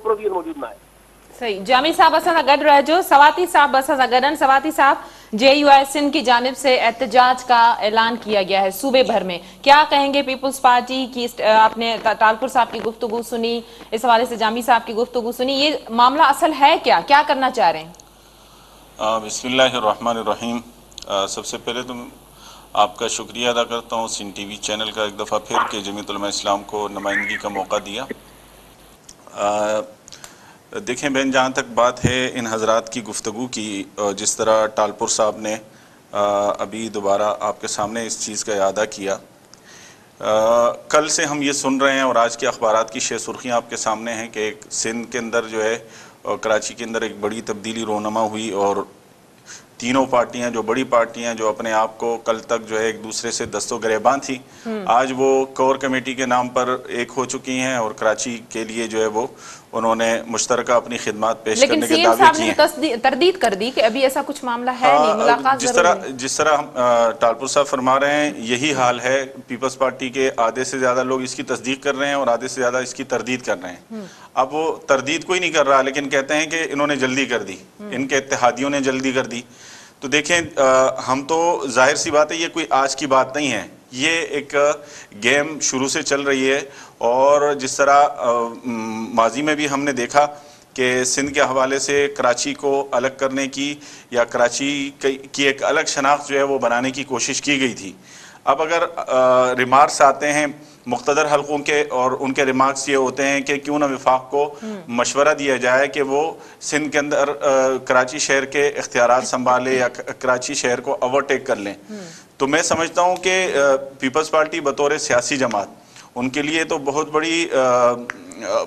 Provision मौजूद ना है। सही जामी साहब असां सां गॾु रहिजो। सवाती साहब असां सां गॾु आहिनि। सवाती साहब, JUI सिंध की जानिब से एहतजाज का ऐलान किया गया है सूबे भर में, क्या कहेंगे? पीपुल्स पार्टी की आपने तालपुर साहब की गुफ्तगू सुनी, इस हवाले से जामी साहब की गुफ्तगू सुनी, ये मामला असल है क्या, क्या करना चाह रहे हैं? बिस्मिल्लाहिर्रहमानिर्रहीम। सबसे पहले तो आपका शुक्रिया अदा करता हूँ सिंध TV चैनल का एक दफ़ा फिर के जमीयत उलमा इस्लाम को नुमाइंदगी का मौका दिया। देखें बहन, जहाँ तक बात है इन हजरात की गुफ्तगू की, जिस तरह टालपुर साहब ने अभी दोबारा आपके सामने इस चीज़ का इआदा किया, कल से हम ये सुन रहे हैं और आज के अखबारात की शेर सुर्खियाँ आपके सामने हैं कि एक सिंध के अंदर जो है कराची के अंदर एक बड़ी तब्दीली रोनमा हुई और तीनों पार्टियां, जो बड़ी पार्टियां जो अपने आप को कल तक जो है एक दूसरे से दस्तों गिरेबान थी, आज वो कोर कमेटी के नाम पर एक हो चुकी हैं और कराची के लिए जो है वो उन्होंने मुश्तरका अपनी खिदमत पेश करने के दावे किए हैं। तरदीद कर दी कि अभी ऐसा कुछ मामला है नहीं, मुलाकात जिस तरह हम टालपुर साहब फरमा रहे हैं, यही हाल है। पीपल्स पार्टी के आधे से ज्यादा लोग इसकी तस्दीक कर रहे हैं और आधे से ज्यादा इसकी तरदीद कर रहे हैं। अब वो तरदीद कोई नहीं कर रहा, लेकिन कहते हैं कि इन्होंने जल्दी कर दी, इनके इत्तेहादियों ने जल्दी कर दी। तो देखें, हम तो जाहिर सी बात है ये कोई आज की बात नहीं है, ये एक गेम शुरू से चल रही है। और जिस तरह माजी में भी हमने देखा कि सिंध के हवाले से कराची को अलग करने की या कराची की एक अलग शनाख्त जो है वो बनाने की कोशिश की गई थी। अब अगर रिमार्क्स आते हैं मुख्तदर हलकों के और उनके रिमार्क्स ये होते हैं कि क्यों ना विफाक को मशवरा दिया जाए कि वो सिंध के अंदर कराची शहर के इख्तियारात संभाले या कराची शहर को ओवरटेक कर लें, तो मैं समझता हूँ कि पीपल्स पार्टी बतौर सियासी जमात उनके लिए तो बहुत बड़ी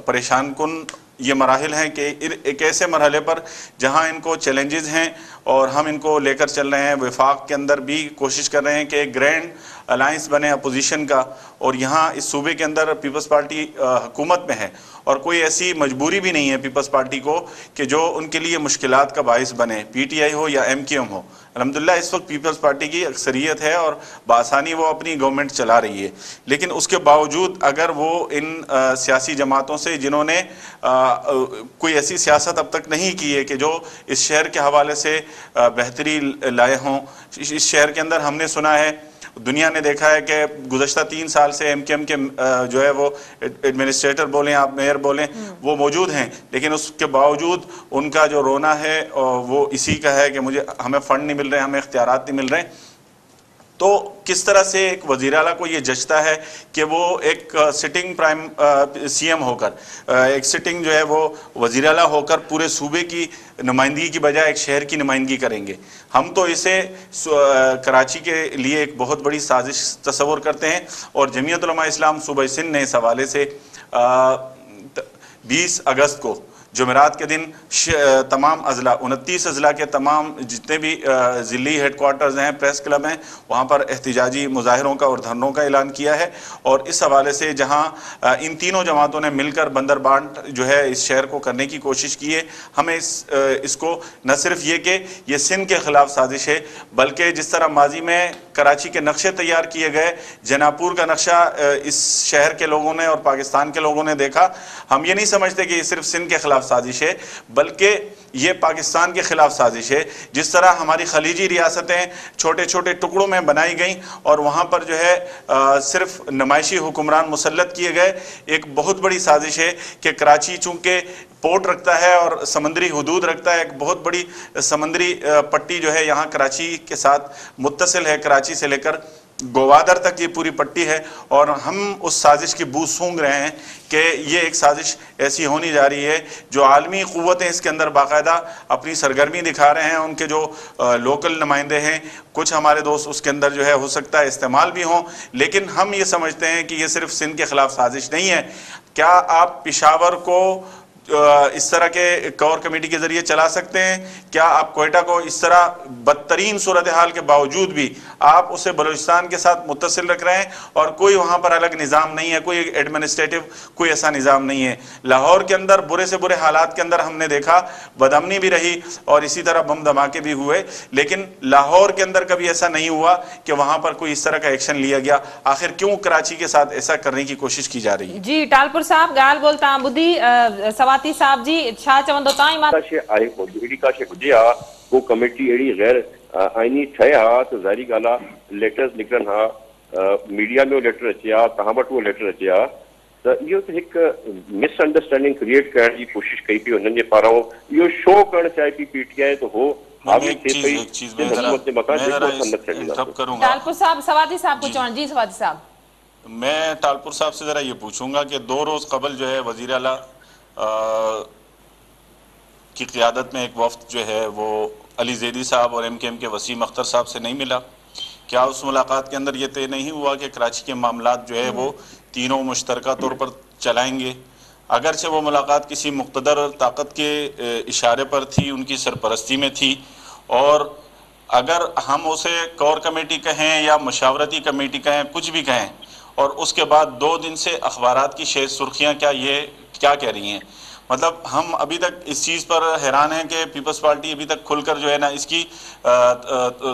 परेशान कुन ये मराहिल हैं कि एक ऐसे मरहले पर जहाँ इनको चैलेंजेस हैं और हम इनको लेकर चल रहे हैं। वफाक के अंदर भी कोशिश कर रहे हैं कि एक ग्रैंड अलायंस बने अपोजिशन का, और यहाँ इस सूबे के अंदर पीपल्स पार्टी हुकूमत में है और कोई ऐसी मजबूरी भी नहीं है पीपल्स पार्टी को कि जो उनके लिए मुश्किलात का बाइस बने, PTI हो या MQM हो। अल्हम्दुलिल्लाह इस वक्त पीपल्स पार्टी की अक्सरियत है और बासानी वो अपनी गवर्नमेंट चला रही है, लेकिन उसके बावजूद अगर वो इन सियासी जमातों से जिन्होंने कोई ऐसी सियासत अब तक नहीं की है कि जो इस शहर के हवाले से बेहतरी लाए हों। इस शहर के अंदर हमने सुना है, दुनिया ने देखा है कि गुज़श्ता 3 साल से MQM के जो है वो एडमिनिस्ट्रेटर बोलें, आप मेयर बोलें, वो मौजूद हैं, लेकिन उसके बावजूद उनका जो रोना है वो इसी का है कि हमें फ़ंड नहीं मिल रहे, हमें इख्तियारात नहीं मिल रहे। तो किस तरह से एक वज़ीर आला को ये जचता है कि वो एक सिटिंग प्राइम CM होकर, एक सिटिंग जो है वो वज़ीर आला होकर पूरे सूबे की नुमाइंदगी की बजाय एक शहर की नुमाइंदगी करेंगे। हम तो इसे कराची के लिए एक बहुत बड़ी साजिश तस्वुर करते हैं और जमीयत उलमा इस्लाम सूबा सिंध ने इस हवाले से 20 अगस्त को जुमेरात के दिन तमाम अजला 29 अजला के तमाम जितने भी ज़िली हेडक्वार्टर्स हैं, प्रेस क्लब हैं, वहाँ पर एहतिजाजी मुजाहिरों का और धरनों का ऐलान किया है। और इस हवाले से जहाँ इन तीनों जमातों ने मिलकर बंदरबांट जो है इस शहर को करने की कोशिश की है, हमें इसको न सिर्फ ये कि ये सिंध के ख़िलाफ़ साजिश है, बल्कि जिस तरह माजी में कराची के नक्शे तैयार किए गए, जनापुर का नक्शा इस शहर के लोगों ने और पाकिस्तान के लोगों ने देखा, हम ये नहीं समझते कि ये सिर्फ सिंध के खिलाफ साजिश है, बल्कि ये पाकिस्तान के खिलाफ साजिश है। जिस तरह हमारी खलीजी रियासतें छोटे छोटे टुकड़ों में बनाई गई और वहाँ पर जो है सिर्फ नुमाइशी हुक्मरान मुसल्लत किए गए, एक बहुत बड़ी साजिश है कि कराची चूँकि पोर्ट रखता है और समंदरी हदूद रखता है, एक बहुत बड़ी समंदरी पट्टी जो है यहाँ कराची के साथ मुत्तसिल है, कराची से लेकर गोवादर तक ये पूरी पट्टी है। और हम उस साजिश की बू सूंघ रहे हैं कि ये एक साजिश ऐसी होने जा रही है जो आलमी क़ुव्वतें इसके अंदर बाकायदा अपनी सरगर्मी दिखा रहे हैं। उनके जो लोकल नुमाइंदे हैं, कुछ हमारे दोस्त उसके अंदर जो है हो सकता है इस्तेमाल भी हों, लेकिन हम ये समझते हैं कि ये सिर्फ सिंध के ख़िलाफ़ साजिश नहीं है। क्या आप पेशावर को इस तरह के कोर कमेटी के जरिए चला सकते हैं? क्या आप कोयटा को इस तरह बदतरीन सूरत हाल के बावजूद भी आप उसे बलूचिस्तान के साथ मुत्तसिल रख रहे हैं और कोई वहाँ पर अलग निज़ाम नहीं है, कोई एडमिनिस्ट्रेटिव कोई ऐसा निज़ाम नहीं है। लाहौर के अंदर बुरे से बुरे हालात के अंदर हमने देखा बदअमनी भी रही और इसी तरह बम धमाके भी हुए, लेकिन लाहौर के अंदर कभी ऐसा नहीं हुआ कि वहाँ पर कोई इस तरह का एक्शन लिया गया। आखिर क्यों कराची के साथ ऐसा करने की कोशिश की जा रही है? जी टालपुर साहब गाल बोलता बुद्धि सवाती साहब जी छा चवंदो तव्हां ई मां शइ आहे कोन अहिड़ी का शइ हुजे हा को कमेटी अहिड़ी गैर आइनी ठहे हा त ज़ाहिरी ॻाल्हि आहे लेटर्स निकिरनि हा मीडिया में लेटर अचे हा तव्हां वटि उहो लेटर अचे हा त इहो त हिकु मिसअंडरस्टैंडिंग क्रिएट करण जी कोशिशि कई पई हुननि जे पारां इहो शो करणु चाहे पई पीटीआई त हो टालपुर साहब सवाती साहब को चवण जी सवाती साहब मैं टालपुर साहब से जरा ये पूछूंगा कि 2 रोज कबल जो है वजीर आला की क़ियादत में एक वफ्द जो है वो अली ज़ैदी साहब और MKM के वसीम अख्तर साहब से नहीं मिला। क्या उस मुलाकात के अंदर ये तय नहीं हुआ कि कराची के मामलात जो है वो तीनों मुश्तरका तौर पर चलाएंगे? अगरचे वो मुलाकात किसी मुक़्तदर ताकत के इशारे पर थी, उनकी सरपरस्ती में थी, और अगर हम उसे कोर कमेटी कहें या मशावरती कमेटी कहें, कुछ भी कहें, और उसके बाद 2 दिन से अखबारात की शेष सुर्खियाँ क्या कह रही हैं? मतलब हम अभी तक इस चीज़ पर हैरान हैं कि पीपल्स पार्टी अभी तक खुलकर जो है ना इसकी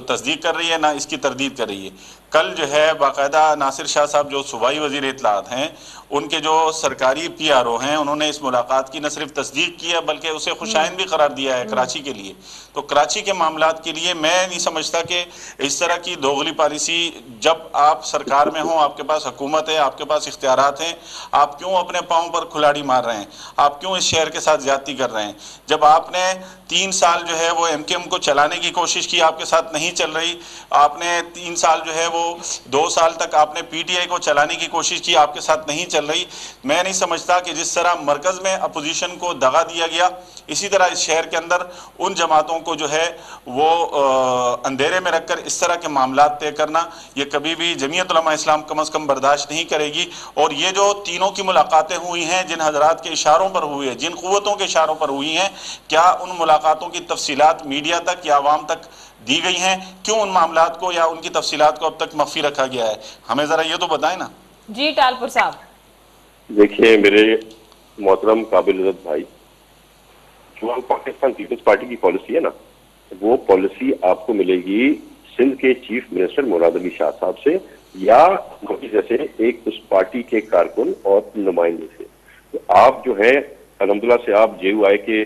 तस्दीक कर रही है ना इसकी तरदीद कर रही है। कल जो है बाकायदा नासिर शाह साहब जो सूबाई वज़ीर इत्तलाआत हैं, उनके जो सरकारी PRO हैं, उन्होंने इस मुलाकात की न सिर्फ तस्दीक की है बल्कि उसे खुशाइन भी करार दिया है कराची के लिए। तो कराची के मामलात के लिए मैं नहीं समझता कि इस तरह की दोगली पॉलिसी, जब आप सरकार में हो, आपके पास हुकूमत है, आपके पास इख्तियारात हैं, आप क्यों अपने पाँव पर खुलाड़ी मार रहे हैं? आप क्यों इस शहर के साथ ज्यादती कर रहे हैं? जब आपने 3 साल जो है वो MKM को चलाने की कोशिश की, आपके साथ नहीं चल रही, आपने 3 साल जो है वो 2 साल तक आपने PTI को चलाने की कोशिश की, आपके साथ नहीं चल रही। मैं नहीं समझता कि जिस तरह मरकज में अपोजिशन को दगा दिया गया, इसी तरह इस शहर के अंदर उन जमातों को जो है वो अंधेरे में रखकर इस तरह के मामलात तय करना, ये कभी भी जमीयत उलमा इस्लाम कम अज़ कम बर्दाश्त नहीं करेगी। और ये जो तीनों की मुलाकातें हुई हैं, जिन हजरात के इशारों पर हुई है, जिन क़ुव्वतों के इशारों पर हुई हैं, क्या उन मुलाकातों की तफसीलात मीडिया तक या आवाम तक दी गई हैं? क्यों उन मामलात को या उनकी तफसीलात को अब तक मख्फी रखा गया है? हमें ज़रा ये तो बताएं ना। जी टालपुर साहब। देखिए मेरे मोहतरम काबिल इज़्ज़त भाई, जो पाकिस्तान पीपल्स पार्टी की पॉलिसी है ना, वो पॉलिसी आपको मिलेगी सिंध के चीफ मिनिस्टर मुराद अली शाह साहब से या जैसे एक उस पार्टी के कारकुन और नुमाइंदे से। तो आप जो है अल्हम्दुलिल्लाह से आप JUI के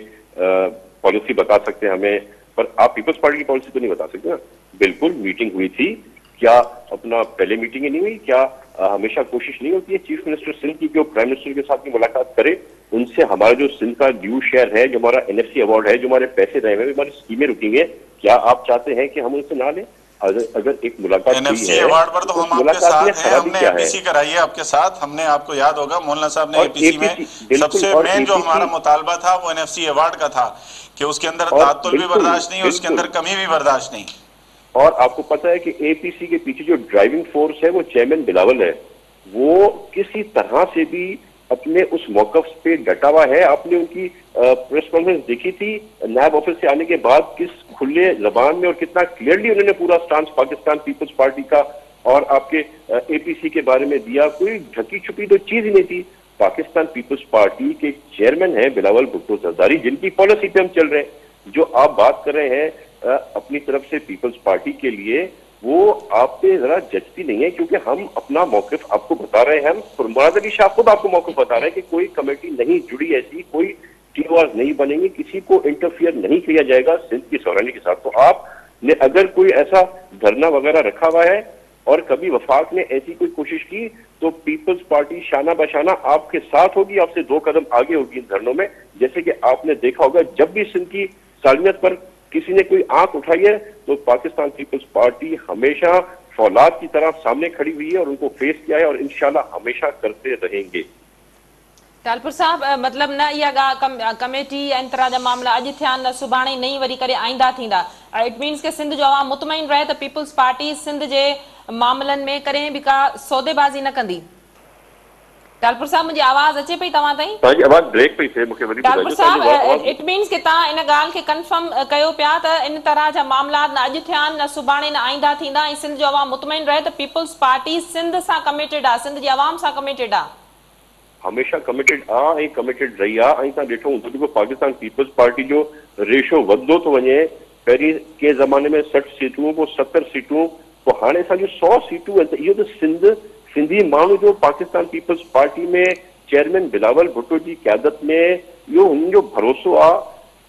पॉलिसी बता सकते हैं हमें, पर आप पीपल्स पार्टी की पॉलिसी तो नहीं बता सकते ना। बिल्कुल मीटिंग हुई थी, क्या अपना पहले मीटिंग नहीं हुई? क्या हमेशा कोशिश नहीं होती है चीफ मिनिस्टर सिंध की जो प्राइम मिनिस्टर के साथ की मुलाकात करे, उनसे हमारा जो सिंध का ड्यू शेयर है, जो हमारा NFC अवार्ड है, जो हमारे पैसे रहे हुए, हमारी स्कीमें रुकी हैं, क्या आप चाहते हैं कि हम उनसे ना लें? अगर एक मुलाकात NFC अवार्ड पर तो हम आपके साथ हैं, हमने APC कराई है आपके साथ। हमने आपको याद होगा मौलाना साहब ने APC में सबसे मेन जो हमारा मुतालबा था वो NFC अवार्ड का था कि उसके अंदर तातुल भी बर्दाश्त नहीं, उसके अंदर कमी भी बर्दाश्त नहीं। और आपको पता है कि APC के पीछे जो ड्राइविंग फोर्स है वो चेयरमैन बिलावल है, वो किसी तरह से भी अपने उस मौकफ पे डटा हुआ है। आपने उनकी प्रेस कॉन्फ्रेंस देखी थी नायब ऑफिस से आने के बाद, किस खुले जबान में और कितना क्लियरली उन्होंने पूरा स्टांस पाकिस्तान पीपल्स पार्टी का और आपके APC के बारे में दिया। कोई ढकी छुपी तो चीज ही नहीं थी। पाकिस्तान पीपल्स पार्टी के चेयरमैन है बिलावल भुट्टो जरदारी, जिनकी पॉलिसी पे हम चल रहे हैं। जो आप बात कर रहे हैं अपनी तरफ से पीपल्स पार्टी के लिए, वो आप पे जरा जचती नहीं है, क्योंकि हम अपना मौकिफ आपको बता रहे हैं। हम मुराद अली शाह खुद आपको मौकिफ बता रहे हैं कि कोई कमेटी नहीं जुड़ी, ऐसी कोई TORs नहीं बनेंगे, किसी को इंटरफियर नहीं किया जाएगा सिंध की सौरानी के साथ। तो आपने अगर कोई ऐसा धरना वगैरह रखा हुआ है और कभी वफाक ने ऐसी कोई कोशिश की, तो पीपल्स पार्टी शाना बशाना आपके साथ होगी, आपसे 2 कदम आगे होगी इन धरनों में। जैसे कि आपने देखा होगा, जब भी सिंध की सालमियत पर किसी ने कोई आंख उठाई है तो पाकिस्तान पीपल्स पार्टी हमेशा फौलाद की तरफ सामने खड़ी हुई है और उनको फेस किया है और इंशाल्लाह हमेशा करते रहेंगे। टालपुर साहब, मतलब न इहा कमेटी ऐं तरह जा मामला अॼु थिया न सुभाणे नई वरी करे आईंदा थींदा। इट मीन्स के सिंध जो आवाम मुतमईन रहे त पीपल्स पार्टी सिंध जे मामलनि में कॾहिं बि का सौदेबाज़ी न कंदी। टालपुर साहब, मुझे आवाज अचे पई तव्हां ताईं? तव्हांजी आवाज ब्रेक पई थिए, मूंखे वरी टालपुर साहब, इट मीन्स के तव्हां इन ॻाल्हि खे कंफर्म कयो पिया त इन तरह जा मामला न अॼु थिया न सुभाणे न आईंदा थींदा ऐं सिंध जो आवाम मुतमईन रहे त पीपल्स पार्टी सिंध सां कमिटेड आहे, सिंध जी आवाम सां कमिटेड आहे? हमेशा कमिटेड आहे ऐं कमिटेड रही आहे। ऐं तव्हां ॾिठो हूंदो जेको पाकिस्तान पीपल्स पार्टी जो रेशो वधंदो थो वञे, पहिरीं के ज़माने में 60 सीटूं, पोइ 70 सीटूं, पोइ हाणे असांजूं 100 सीटूं आहिनि। त इहो त सिंधी माण्हू जो पाकिस्तान पीपल्स पार्टी में चेयरमैन बिलावल भुट्टो जी क़यादत में इहो हुननि जो भरोसो आहे,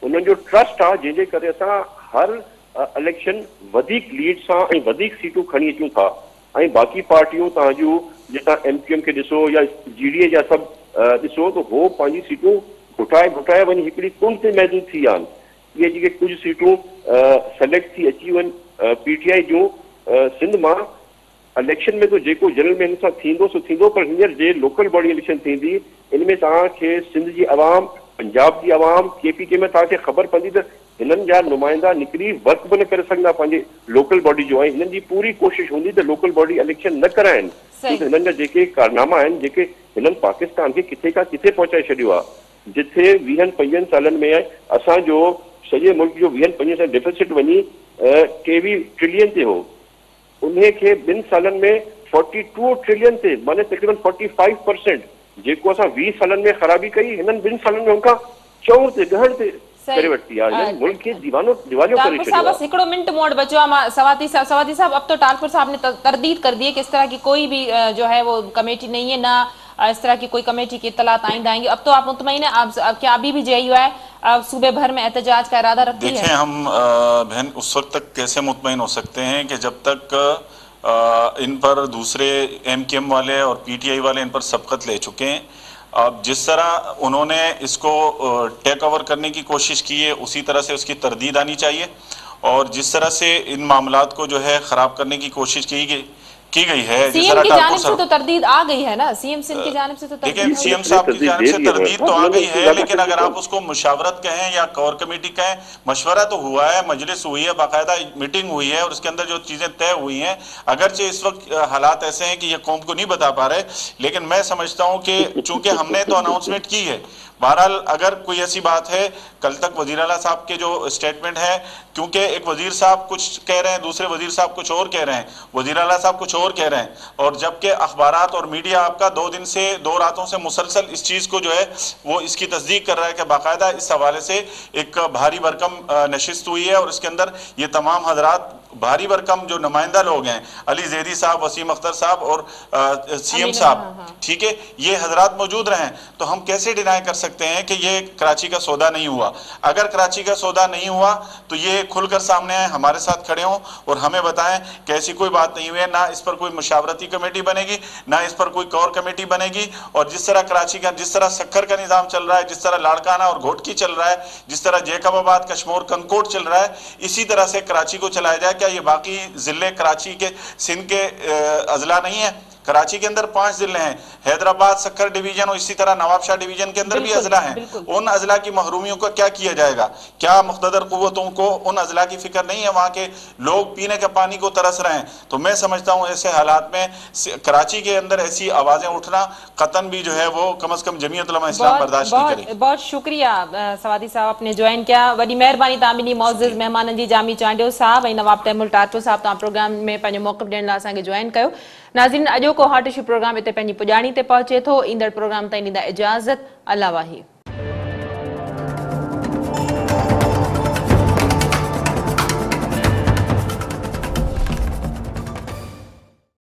उन्हनि जो ट्रस्ट आहे, जंहिंजे करे असां हर इलेक्शन वधीक लीड सां ऐं वधीक सीटूं खणी अचूं था। ऐं बाक़ी पार्टियूं तव्हांजूं जितां MQM खे ॾिसो या GDA जा सभु ॾिसो त हो पंहिंजी सीटूं घुटाए वञी हिकिड़ी कुंड ते महदूद थी विया आहिनि। इहे जेके कुझु सीटूं सेलेक्ट थी अची वञनि PTI जूं सिंध मां, इलेक्शन में तो जेको जनरल में हिन सां थींदो सो थींदो, पर हींअर जे लोकल बॉडी इलेक्शन थींदी इन में तव्हांखे सिंध जी आवाम, पंजाब जी आवाम, KPK में तव्हांखे ख़बर पवंदी त हिननि जा नुमाइंदा निकिरी वर्क बि न करे सघंदा पंहिंजे लोकल बॉडी जो। ऐं हिननि जी पूरी कोशिशि हूंदी त लोकल बॉडी इलेक्शन न कराइनि। हिननि जा जेके कारनामा आहिनि, जेके हिननि पाकिस्तान खे किथे खां किथे पहुचाए छॾियो आहे, जिथे 20-25 सालनि में असांजो सॼे मुल्क जो 20-25 साल डिफिसिट वञी 23 ट्रिलियन ते हो, उन्हे खे 2 सालनि में 42 ट्रिलियन ते, माने तक़रीबन 45%, जेको असां 20 सालनि में ख़राबी कई, हिननि 2 सालनि में उनखां 4 ते 10 ते करे वरिती आहे। मुल्क खे दिवालियो करे छॾियो आहे। बस हिकिड़ो मिनट मोड़ बचो आहे। सवाती साहब, अब तो टालपुर साहब ने तरदीद कर दी है कि इस तरह की कोई भी जो है वो कमेटी नहीं है, ना इस तरह की कोई कमेटी की इत्तलात आइंदा आएंगी। अब तो आप मुतमईन है? अब क्या अभी भी JUI सूबे भर में एहतजाज का इरादा रखती है? देखिए, हम बहन उस वक्त तक कैसे मुतमईन हो सकते हैं कि जब तक इन पर दूसरे MQM वाले और PTI वाले इन पर सबकत ले चुके हैं। अब जिस तरह उन्होंने इसको टेक ओवर करने की कोशिश की है, उसी तरह से उसकी तरदीद आनी चाहिए। और जिस तरह से इन मामलात को जो है ख़राब करने की कोशिश की गई है, सीएम की जानिब से तो तरदीद आ गई है ना, सीएम सिंध की जानिब से तो देखिए, CM साहब की जानिब से तरदीद तो आ गई है, लेकिन अगर आप उसको मुशावरत कहें या कोर कमेटी कहें, मशवरा तो हुआ है, मजलिस हुई है, बाकायदा मीटिंग हुई है और उसके अंदर जो चीज़ें तय हुई हैं, अगरचे इस वक्त हालात ऐसे हैं कि ये कौम को नहीं बता पा रहे, लेकिन मैं समझता हूँ कि चूंकि हमने तो अनाउंसमेंट की है, बहरहाल अगर कोई ऐसी बात है, कल तक वजीर आला साहब के जो स्टेटमेंट है, क्योंकि एक वजीर साहब कुछ कह रहे हैं, दूसरे वजीर साहब कुछ और कह रहे हैं, वजीर आला साहब कुछ और कह रहे हैं, और जबकि अखबारात और मीडिया आपका 2 रातों से मुसलसल इस चीज़ को जो है वो इसकी तस्दीक कर रहा है कि बाकायदा इस हवाले से एक भारी भरकम नशिस्त हुई है और इसके अंदर ये तमाम हजरात भारी भरकम जो नुमाइंदा लोग हैं, अली जैदी साहब, वसीम अख्तर साहब और CM साहब, ठीक है, ये हजरात मौजूद रहे। तो हम कैसे डिनाई कर सकते हैं कि ये कराची का सौदा नहीं हुआ? अगर कराची का सौदा नहीं हुआ तो ये खुलकर सामने आए, हमारे साथ खड़े हों और हमें बताएं कि ऐसी कोई बात नहीं हुई है, ना इस पर कोई मुशावरती कमेटी बनेगी, ना इस पर कोई कोर कमेटी बनेगी। और जिस तरह कराची का, जिस तरह सक्कर का निज़ाम चल रहा है, जिस तरह लाड़काना और घोटकी चल रहा है, जिस तरह जैकबाबाद, कश्मोर, कनकोट चल रहा है, इसी तरह से कराची को चलाया जाए। क्या ये बाकी जिले कराची के, सिंध के अजला नहीं है? कराची के अंदर 5 जिले हैं, हैदराबाद, सक्कर डिवीजन और इसी तरह नवाबशाह डिवीजन के अंदर भी अजला हैं। उन अजला की महरूमियों को क्या किया जाएगा? क्या मुख्तदर कुव्वतों को उन अजला की फिक्र नहीं है? वहाँ के लोग पीने के पानी को तरस रहे हैं। तो मैं समझता हूँ ऐसे हालात में कराची के अंदर ऐसी आवाज़ें उठना कतन भी जो है वो कम अज़ कम जमीयत उलमा इस्लाम बर्दाश्त नहीं करेगी। बहुत शुक्रिया सवादी साहब, आपने ज्वाइन किया, वही मेहरबानी तामिनी मौजूद मेहमान जी जामी चांडियो साहब और नवाब तैमूर टाटो साहब, तव्हां प्रोग्राम में पंहिंजो मौक़िफ़ ॾियण लाइ असांखे ज्वाइन कयो। नाज़रीन, अॼोको हॉट इशू प्रोग्राम इते पंहिंजी पुॼाणी ते पहुचे थो। ईंदड़ प्रोग्राम ताईं ॾींदा इजाज़त। अल्लाह वाही।